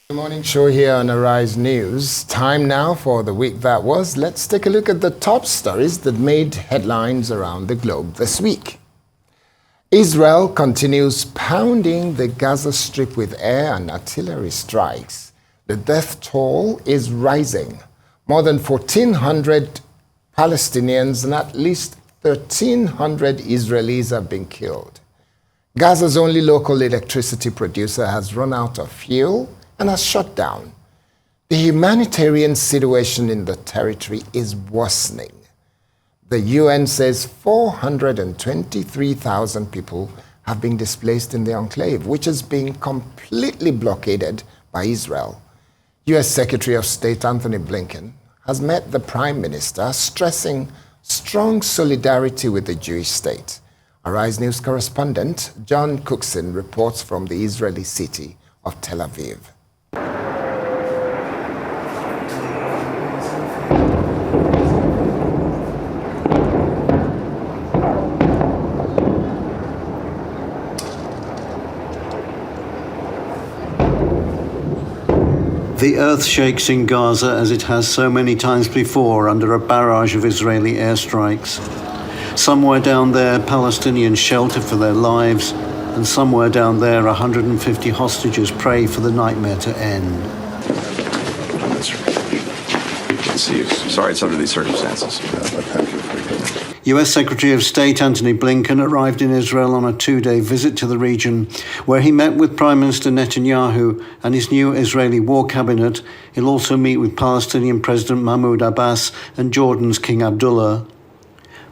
The morning show here on Arise News. Time now for the week that was. Let's take a look at the top stories that made headlines around the globe this week. Israel continues pounding the Gaza Strip with air and artillery strikes. The death toll is rising. More than 1,400 Palestinians and at least 1,300 Israelis have been killed. Gaza's only local electricity producer has run out of fuel and has shut down. The humanitarian situation in the territory is worsening. The UN says 423,000 people have been displaced in the enclave, which is being completely blockaded by Israel. US Secretary of State Anthony Blinken has met the Prime Minister, stressing strong solidarity with the Jewish state. Arise News correspondent John Cookson reports from the Israeli city of Tel Aviv. The earth shakes in Gaza as it has so many times before under a barrage of Israeli airstrikes. Somewhere down there, Palestinians shelter for their lives, and somewhere down there, 150 hostages pray for the nightmare to end. Sorry it's under these circumstances. Thank you. US Secretary of State Anthony Blinken arrived in Israel on a two-day visit to the region, where he met with Prime Minister Netanyahu and his new Israeli war cabinet. He'll also meet with Palestinian President Mahmoud Abbas and Jordan's King Abdullah.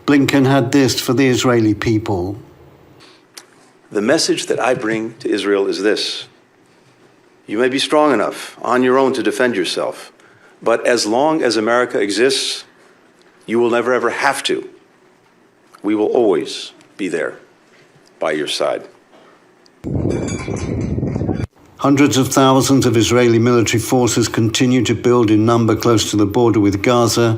Blinken had this for the Israeli people. The message that I bring to Israel is this: you may be strong enough on your own to defend yourself, but as long as America exists, you will never ever have to. We will always be there by your side. Hundreds of thousands of Israeli military forces continue to build in number close to the border with Gaza.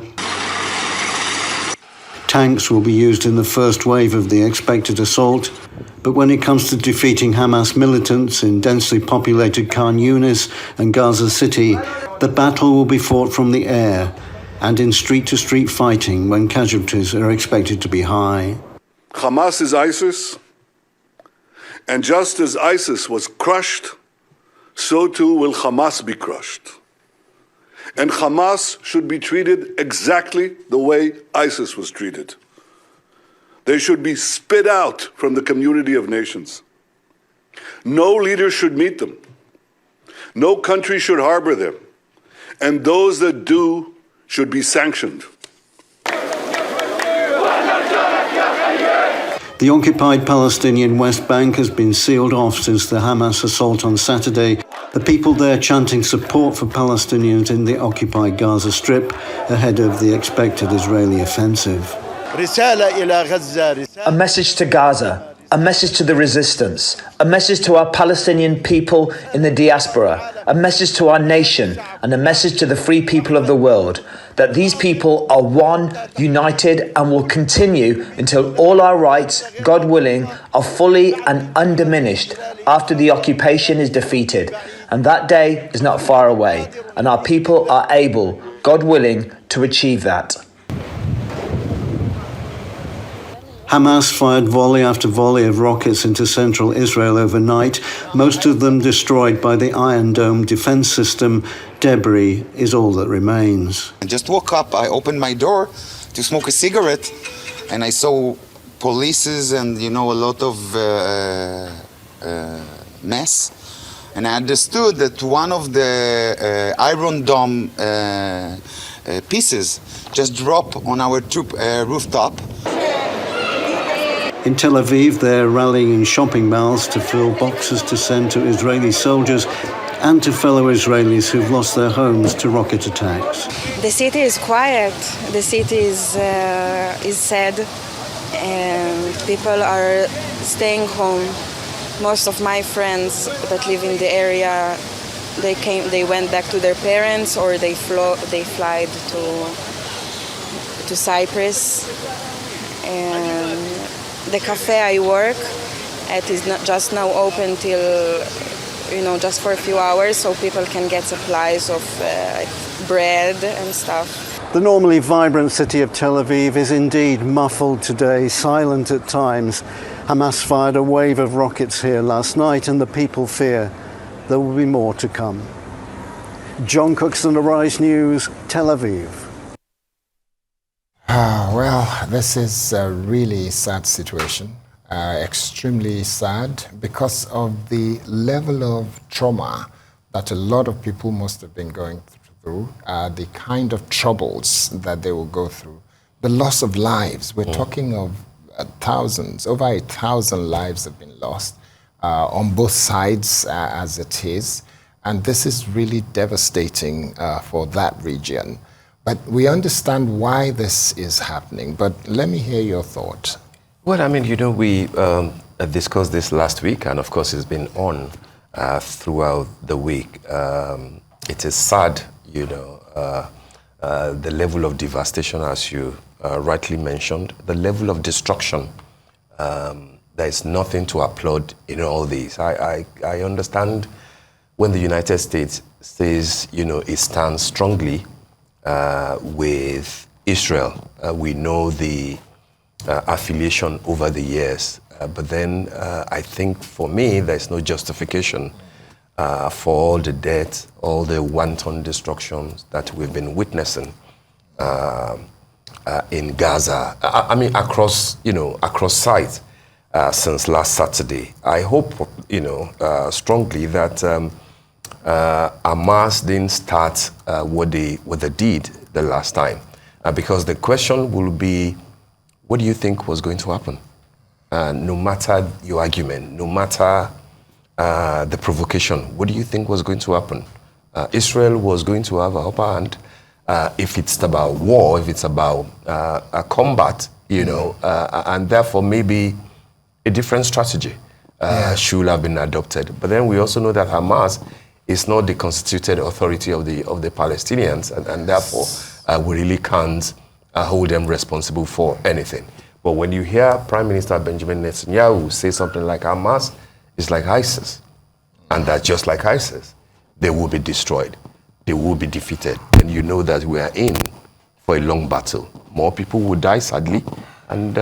Tanks will be used in the first wave of the expected assault, but when it comes to defeating Hamas militants in densely populated Khan Yunis and Gaza City, the battle will be fought from the air and in street-to-street fighting when casualties are expected to be high. Hamas is ISIS, and just as ISIS was crushed, so too will Hamas be crushed. And Hamas should be treated exactly the way ISIS was treated. They should be spit out from the community of nations. No leader should meet them. No country should harbor them. And those that do should be sanctioned. The occupied Palestinian West Bank has been sealed off since the Hamas assault on Saturday. The people there chanting support for Palestinians in the occupied Gaza Strip ahead of the expected Israeli offensive. A message to Gaza, a message to the resistance, a message to our Palestinian people in the diaspora, a message to our nation, and a message to the free people of the world, that these people are one, united, and will continue until all our rights, God willing, are fully and undiminished after the occupation is defeated. And that day is not far away, and our people are able, God willing, to achieve that. Hamas fired volley after volley of rockets into central Israel overnight, most of them destroyed by the Iron Dome defense system. Debris is all that remains. I just woke up, I opened my door to smoke a cigarette, and I saw police and, a lot of mess. And I understood that one of the Iron Dome pieces just dropped on our rooftop. In Tel Aviv, they're rallying in shopping malls to fill boxes to send to Israeli soldiers and to fellow Israelis who've lost their homes to rocket attacks. The city is quiet. The city is sad, and people are staying home. Most of my friends that live in the area, they went back to their parents, or they flied to Cyprus. And the cafe I work at is not just now open till just for a few hours so people can get supplies of bread and stuff. The normally vibrant city of Tel Aviv is indeed muffled today, silent at times. Hamas fired a wave of rockets here last night, and the people fear there will be more to come. John Cookson, Arise News, Tel Aviv. Well, this is a really sad situation, extremely sad because of the level of trauma that a lot of people must have been going through, the kind of troubles that they will go through, the loss of lives. We're talking of thousands, over 1,000 lives have been lost on both sides as it is. And this is really devastating for that region. But we understand why this is happening. But let me hear your thought. Well, we discussed this last week, and of course it's been on throughout the week. It is sad, the level of devastation, as you rightly mentioned, the level of destruction. There is nothing to applaud in all this. I understand when the United States says, it stands strongly with Israel. We know the affiliation over the years. But then I think for me, there's no justification for all the death, all the wanton destructions that we've been witnessing in Gaza. Across sites since last Saturday. I hope, strongly that Hamas didn't start what they did the last time, because the question will be, what do you think was going to happen? No matter your argument, no matter the provocation, what do you think was going to happen? Israel was going to have an upper hand if it's about war, if it's about a combat, and therefore maybe a different strategy should have been adopted. But then we also know that Hamas is not the constituted authority of the Palestinians, and therefore we really can't hold them responsible for anything. But when you hear Prime Minister Benjamin Netanyahu say something like Hamas is like ISIS, and that just like ISIS, they will be destroyed, they will be defeated, and you know that we are in for a long battle. More people will die, sadly, and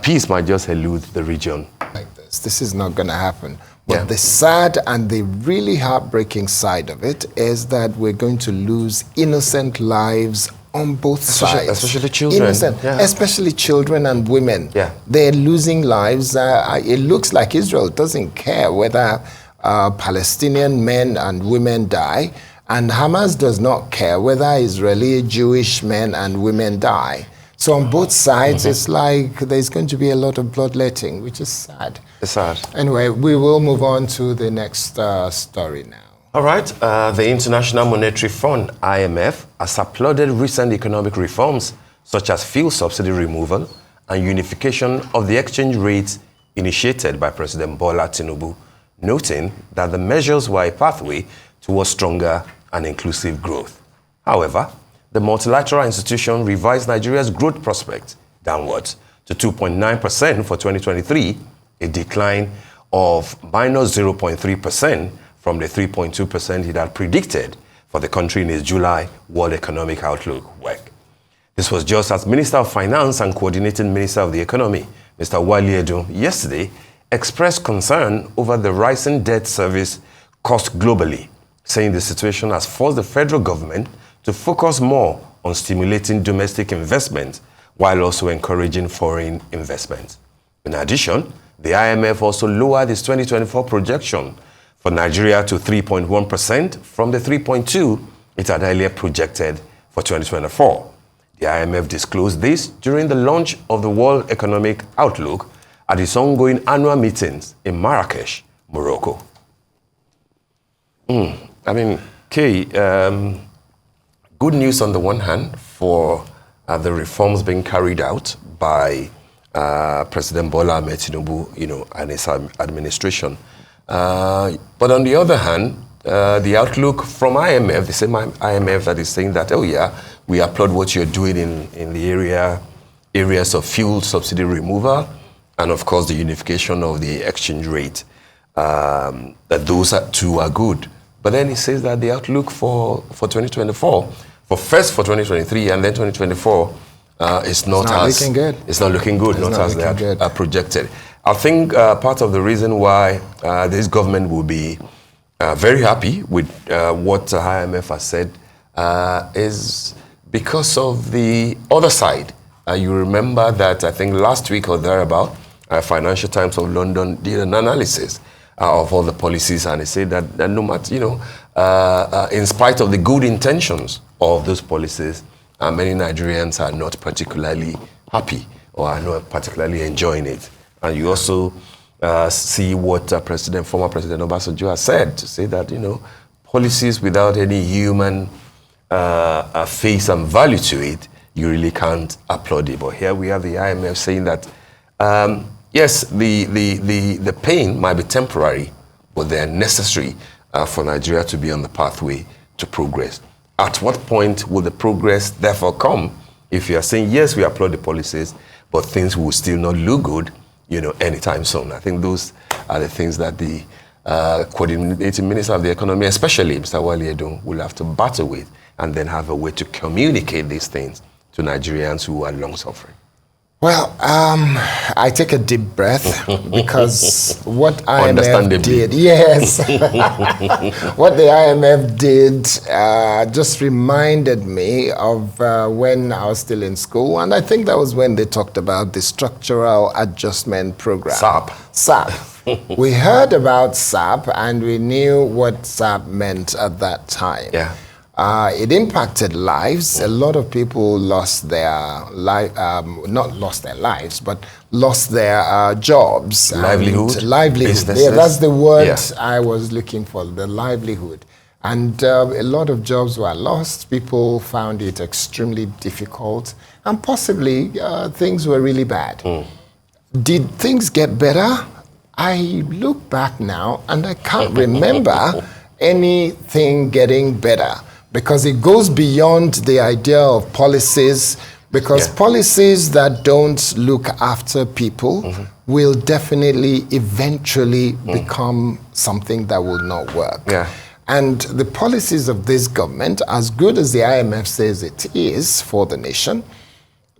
peace might just elude the region. Like this. This is not going to happen. But the sad and the really heartbreaking side of it is that we're going to lose innocent lives on both sides. Especially children. Especially children and women. They're losing lives. It looks like Israel doesn't care whether Palestinian men and women die, and Hamas does not care whether Israeli Jewish men and women die. So on both sides, it's like there's going to be a lot of bloodletting, which is sad. It's sad. Anyway, we will move on to the next story now. All right. The International Monetary Fund, IMF, has applauded recent economic reforms, such as fuel subsidy removal and unification of the exchange rates initiated by President Bola Tinubu, noting that the measures were a pathway towards stronger and inclusive growth. However, the multilateral institution revised Nigeria's growth prospects downwards to 2.9% for 2023, a decline of minus 0.3% from the 3.2% it had predicted for the country in its July World Economic Outlook work. This was just as Minister of Finance and Coordinating Minister of the Economy, Mr. Wale Edun, yesterday expressed concern over the rising debt service cost globally, saying the situation has forced the federal government to focus more on stimulating domestic investment while also encouraging foreign investment. In addition, the IMF also lowered its 2024 projection for Nigeria to 3.1% from the 3.2% it had earlier projected for 2024. The IMF disclosed this during the launch of the World Economic Outlook at its ongoing annual meetings in Marrakesh, Morocco. Good news on the one hand for the reforms being carried out by President Bola Ahmed Tinubu, and his administration. But on the other hand, the outlook from IMF, the same IMF that is saying that, we applaud what you're doing in the areas of fuel subsidy removal and, of course, the unification of the exchange rate. that those two are good. But then he says that the outlook for 2024, for 2023 and then 2024, is not looking good. It's not looking good, not as they are projected. I think part of the reason why this government will be very happy with what IMF has said is because of the other side. You remember that I think last week or thereabout, Financial Times of London did an analysis of all the policies, and they said that no matter, in spite of the good intentions of those policies, many Nigerians are not particularly happy or are not particularly enjoying it. And you also see what former President Obasanjo has said, to say that, policies without any human face and value to it, you really can't applaud it. But here we have the IMF saying that, yes, the pain might be temporary, but they're necessary for Nigeria to be on the pathway to progress. At what point will the progress therefore come if you are saying, yes, we applaud the policies, but things will still not look good, anytime soon? I think those are the things that the coordinating minister of the economy, especially Mr. Wale Edun, will have to battle with, and then have a way to communicate these things to Nigerians who are long suffering. Well, I take a deep breath because what IMF did, yes, what the IMF did just reminded me of when I was still in school, and I think that was when they talked about the Structural Adjustment Program. SAP. We heard about SAP and we knew what SAP meant at that time. Yeah. It impacted lives. A lot of people lost their not lost their lives, but lost their jobs. Livelihood. Livelihood. Yeah, that's the word I was looking for, the livelihood. And a lot of jobs were lost. People found it extremely difficult. And possibly things were really bad. Did things get better? I look back now and I can't remember anything getting better. Because it goes beyond the idea of policies, because policies that don't look after people will definitely eventually become something that will not work. And the policies of this government, as good as the IMF says it is for the nation,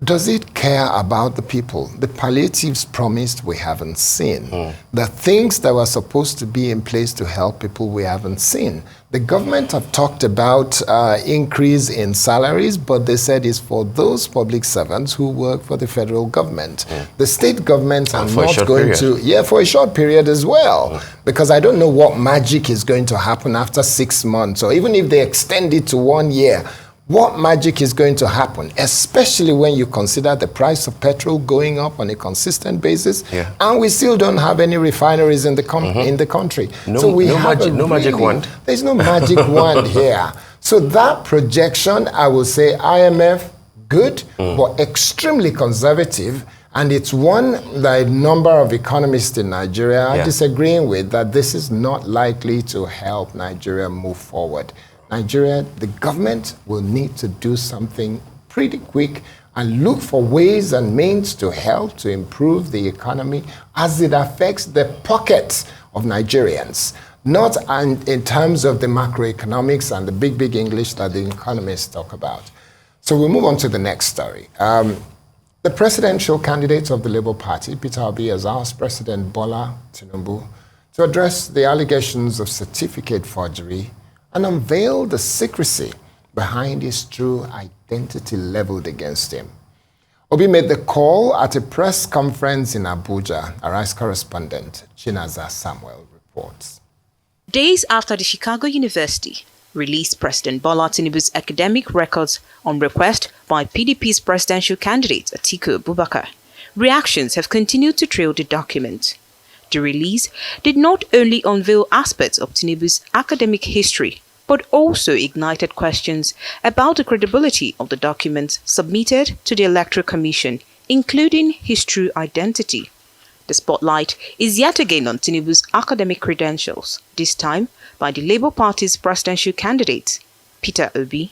does it care about the people? The palliatives promised, we haven't seen. The things that were supposed to be in place to help people, we haven't seen. The government have talked about increase in salaries, but they said it's for those public servants who work for the federal government. The state governments are not going to, for a short period as well, because I don't know what magic is going to happen after 6 months, or even if they extend it to 1 year. What magic is going to happen, especially when you consider the price of petrol going up on a consistent basis, and we still don't have any refineries in the country. No magic wand. There's no magic wand here. So that projection, I will say, IMF, good, but extremely conservative. And it's one that a number of economists in Nigeria are disagreeing with, that this is not likely to help Nigeria move forward. Nigeria, the government will need to do something pretty quick and look for ways and means to help to improve the economy as it affects the pockets of Nigerians, not in terms of the macroeconomics and the big English that the economists talk about. So we'll move on to the next story. The presidential candidate of the Labour Party, Peter Obi, has asked President Bola Tinubu to address the allegations of certificate forgery and unveil the secrecy behind his true identity leveled against him. Obi made the call at a press conference in Abuja. Arise correspondent Chinaza Samuel reports. Days after the Chicago University released President Bola Tinubu's academic records on request by PDP's presidential candidate Atiku Abubakar, reactions have continued to trail the document. The release did not only unveil aspects of Tinubu's academic history, but also ignited questions about the credibility of the documents submitted to the Electoral Commission, including his true identity. The spotlight is yet again on Tinubu's academic credentials, this time by the Labour Party's presidential candidate, Peter Obi.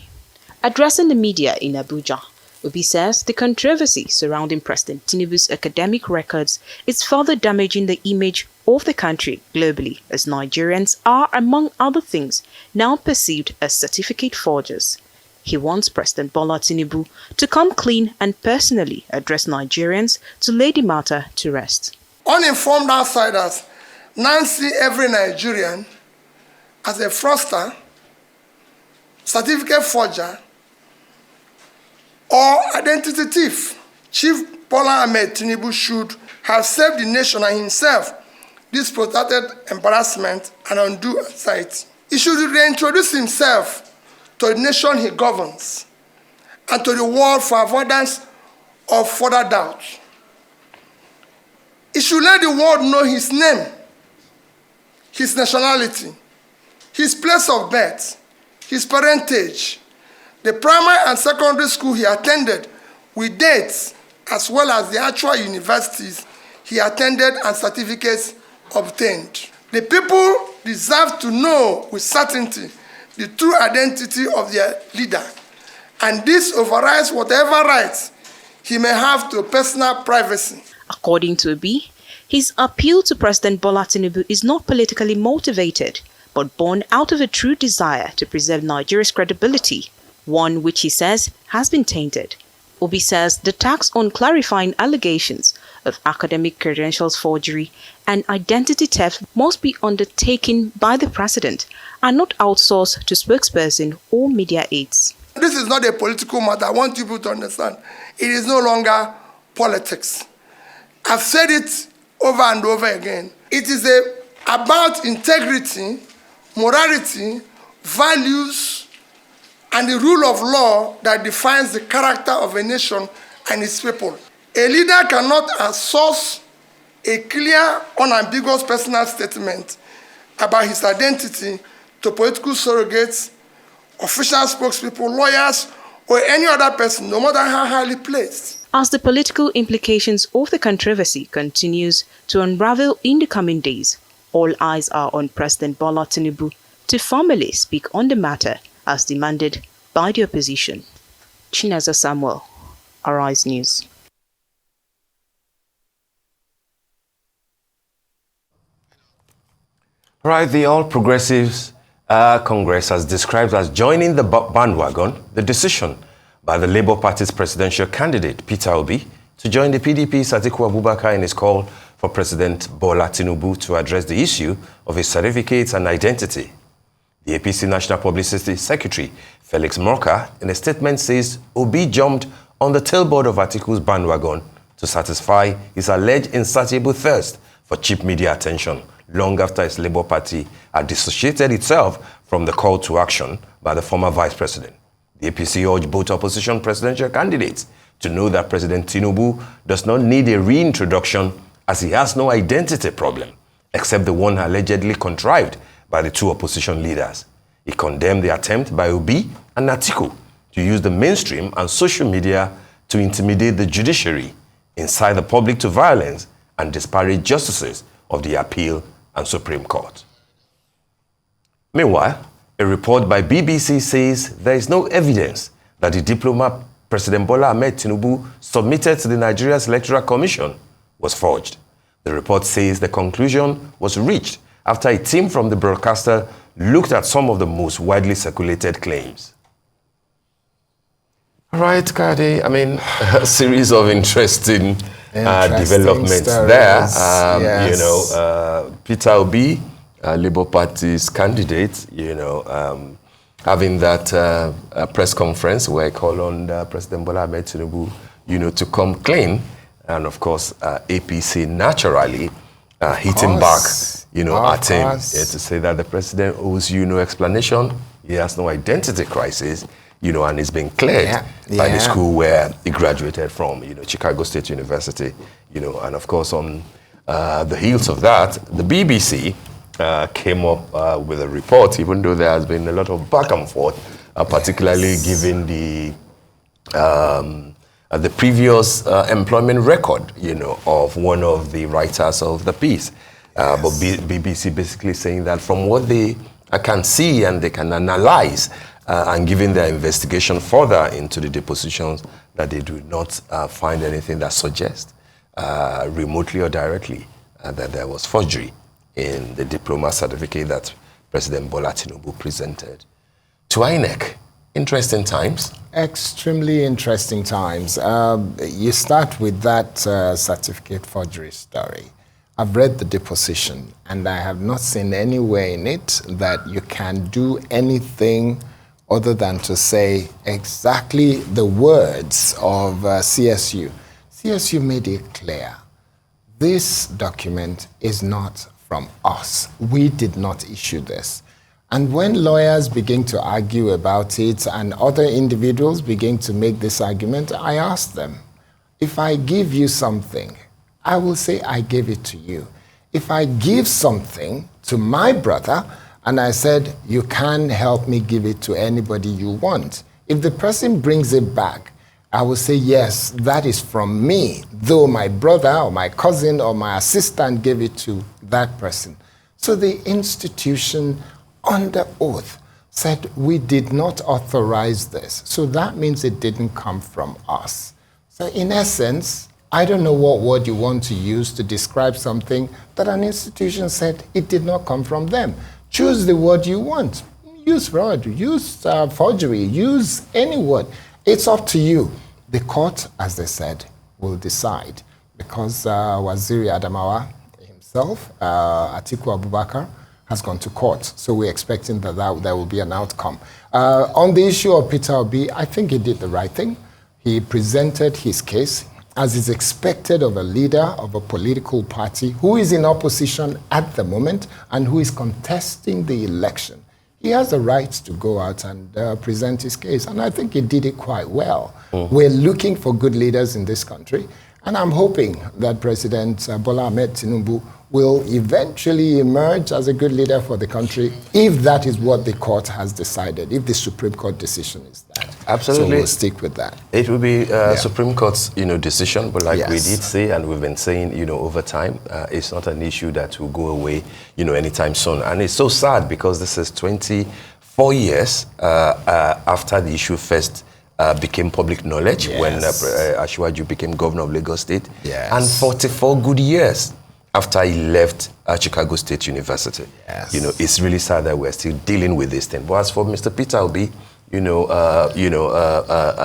Addressing the media in Abuja, Obi says the controversy surrounding President Tinubu's academic records is further damaging the image of the country globally, as Nigerians are, among other things, now perceived as certificate forgers. He wants President Bola Tinubu to come clean and personally address Nigerians to lay the matter to rest. Uninformed outsiders now see every Nigerian as a fraudster, certificate forger, or identity thief. Chief Bola Ahmed Tinubu should have saved the nation and himself this protracted embarrassment and undue anxiety. He should reintroduce himself to the nation he governs and to the world for avoidance of further doubt. He should let the world know his name, his nationality, his place of birth, his parentage, the primary and secondary school he attended with dates, as well as the actual universities he attended and certificates obtained. The people deserve to know with certainty the true identity of their leader, and this overrides whatever rights he may have to personal privacy. According to Obi, his appeal to President Bola Tinubu is not politically motivated, but born out of a true desire to preserve Nigeria's credibility, one which he says has been tainted. Obi says the tax on clarifying allegations of academic credentials forgery and identity theft must be undertaken by the president and not outsourced to spokesperson or media aides. This is not a political matter. I want people to understand. It is no longer politics. I've said it over and over again. It is about integrity, morality, values, and the rule of law that defines the character of a nation and its people. A leader cannot outsource a clear, unambiguous personal statement about his identity to political surrogates, official spokespeople, lawyers, or any other person, no matter how highly placed. As the political implications of the controversy continues to unravel in the coming days, all eyes are on President Bola Tinubu to formally speak on the matter as demanded by the opposition. Chinasa Samuel, Arise News. Right, the All Progressives Congress has described as joining the bandwagon the decision by the Labour Party's presidential candidate, Peter Obi, to join the PDP's Atiku Abubakar in his call for President Bola Tinubu to address the issue of his certificates and identity. The APC National Publicity Secretary, Felix Morka, in a statement says Obi jumped on the tailboard of Atiku's bandwagon to satisfy his alleged insatiable thirst for cheap media attention long after his Labour Party had dissociated itself from the call to action by the former vice president. The APC urged both opposition presidential candidates to know that President Tinubu does not need a reintroduction as he has no identity problem, except the one allegedly contrived by the two opposition leaders. He condemned the attempt by Obi and Atiku to use the mainstream and social media to intimidate the judiciary, incite the public to violence, and disparage justices of the appeal and Supreme Court. Meanwhile, a report by BBC says there is no evidence that the diploma President Bola Ahmed Tinubu submitted to the Nigeria's Electoral Commission was forged. The report says the conclusion was reached after a team from the broadcaster looked at some of the most widely circulated claims. All right, Kade, I mean, a series of interesting developments there. Yes. You know, Peter Obi, Labour Party's candidate, you know, having that press conference where I call on President Bola Ahmed Tinubu, you know, to come clean. And of course, APC naturally hitting back, you know, at him to say that the president owes you no explanation. He has no identity crisis, you know, and he's been cleared by the school where he graduated from, you know, Chicago State University, you know, and of course on the heels of that, the BBC came up with a report, even though there has been a lot of back and forth, particularly given the previous employment record, you know, of one of the writers of the piece. But BBC basically saying that from what they can see and they can analyze, and giving their investigation further into the depositions, that they do not find anything that suggests, remotely or directly, that there was forgery in the diploma certificate that President Bola Tinubu presented to INEC. Interesting times. Extremely interesting times. You start with that certificate forgery story. I've read the deposition, and I have not seen anywhere in it that you can do anything other than to say exactly the words of CSU. CSU made it clear. This document is not from us. We did not issue this. And when lawyers begin to argue about it and other individuals begin to make this argument, I ask them, if I give you something, I will say I gave it to you. If I give something to my brother and I said, you can help me give it to anybody you want, if the person brings it back, I will say, yes, that is from me, though my brother or my cousin or my assistant gave it to that person. So the institution under oath said we did not authorize this. So that means it didn't come from us. So in essence, I don't know what word you want to use to describe something that an institution said it did not come from them. Choose the word you want. Use fraud, use forgery, use any word. It's up to you. The court, as they said, will decide, because Waziri Adamawa himself, Atiku Abubakar, has gone to court. So we're expecting that there will be an outcome. On the issue of Peter Obi, I think he did the right thing. He presented his case as is expected of a leader of a political party who is in opposition at the moment and who is contesting the election. He has the right to go out and present his case, and I think he did it quite well. We're looking for good leaders in this country, and I'm hoping that President Bola Ahmed Tinubu will eventually emerge as a good leader for the country, if that is what the court has decided, if the Supreme Court decision is that. Absolutely. So we'll stick with that. It will be Supreme Court's decision, but like we did say, and we've been saying, over time, it's not an issue that will go away, anytime soon. And it's so sad because this is 24 years after the issue first became public knowledge, when Asiwaju became governor of Lagos State, and 44 good years after he left Chicago State University. It's really sad that we're still dealing with this thing. But as for Mr. Peter Obi,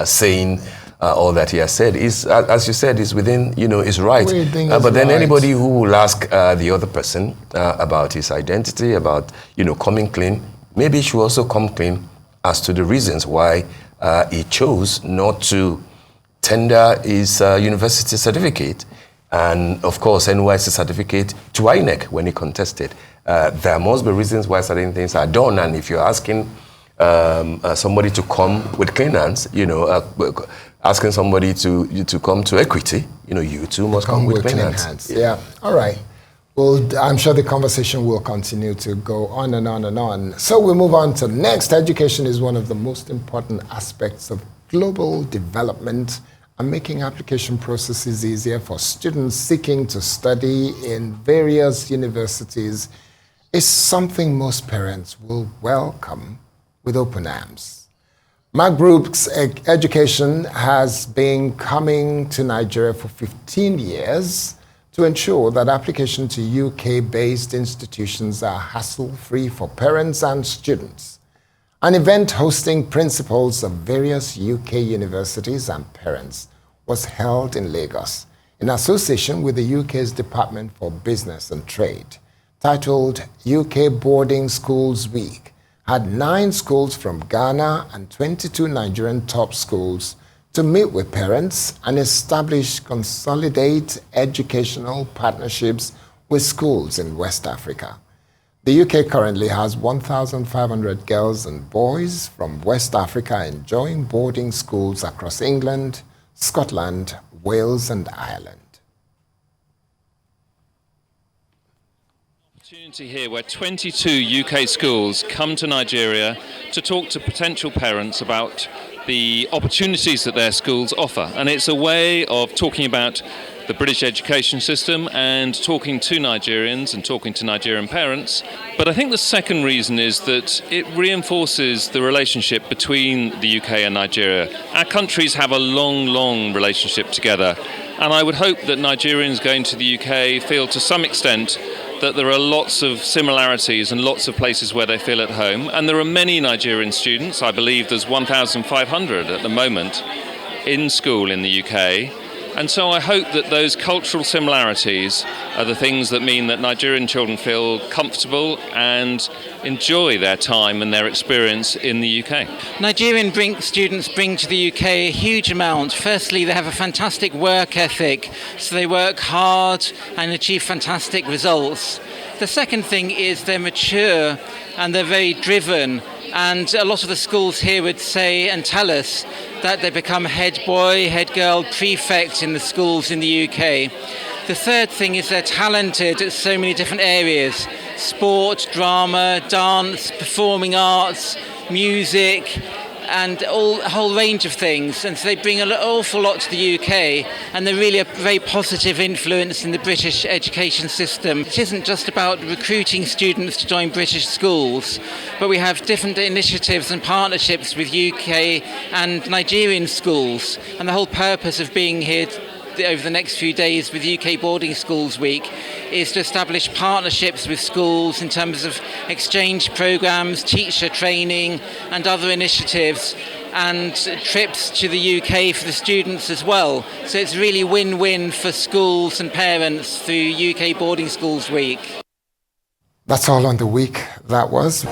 saying all that he has said, is, as you said, is within, his right. But then anybody who will ask the other person about his identity, about, coming clean, maybe he should also come clean as to the reasons why he chose not to tender his university certificate, and of course NYC certificate, to INEC when he contested. There must be reasons why certain things are done, and if you're asking somebody to come with clean hands, asking somebody to come to equity, you too must come with clean hands. Yeah, all right. Well, I'm sure the conversation will continue to go on and on and on. So we move on to next. Education is one of the most important aspects of global development, and making application processes easier for students seeking to study in various universities is something most parents will welcome with open arms. Mark Brooks Education has been coming to Nigeria for 15 years to ensure that application to UK-based institutions are hassle-free for parents and students. An event hosting principals of various UK universities and parents was held in Lagos in association with the UK's Department for Business and Trade, titled UK Boarding Schools Week, had 9 schools from Ghana and 22 Nigerian top schools to meet with parents and establish consolidate educational partnerships with schools in West Africa. The UK currently has 1,500 girls and boys from West Africa enjoying boarding schools across England, Scotland, Wales, and Ireland. Opportunity here where 22 UK schools come to Nigeria to talk to potential parents about the opportunities that their schools offer, and it's a way of talking about the British education system and talking to Nigerians and talking to Nigerian parents. But I think the second reason is that it reinforces the relationship between the UK and Nigeria. Our countries have a long, long relationship together, and I would hope that Nigerians going to the UK feel to some extent that there are lots of similarities and lots of places where they feel at home. And there are many Nigerian students, I believe there's 1,500 at the moment, in school in the UK. And so I hope that those cultural similarities are the things that mean that Nigerian children feel comfortable and enjoy their time and their experience in the UK. Nigerian students bring to the UK a huge amount. Firstly, they have a fantastic work ethic, so they work hard and achieve fantastic results. The second thing is they're mature and they're very driven. And a lot of the schools here would say and tell us that they become head boy, head girl, prefect in the schools in the UK. The third thing is they're talented at so many different areas: sport, drama, dance, performing arts, music, and a whole range of things. And so they bring an awful lot to the UK, and they're really a very positive influence in the British education system. It isn't just about recruiting students to join British schools, but we have different initiatives and partnerships with UK and Nigerian schools. And the whole purpose of being here over the next few days with UK Boarding Schools Week is to establish partnerships with schools in terms of exchange programs, teacher training and other initiatives, and trips to the UK for the students as well. So it's really win-win for schools and parents through UK Boarding Schools Week. That's all on the week that was.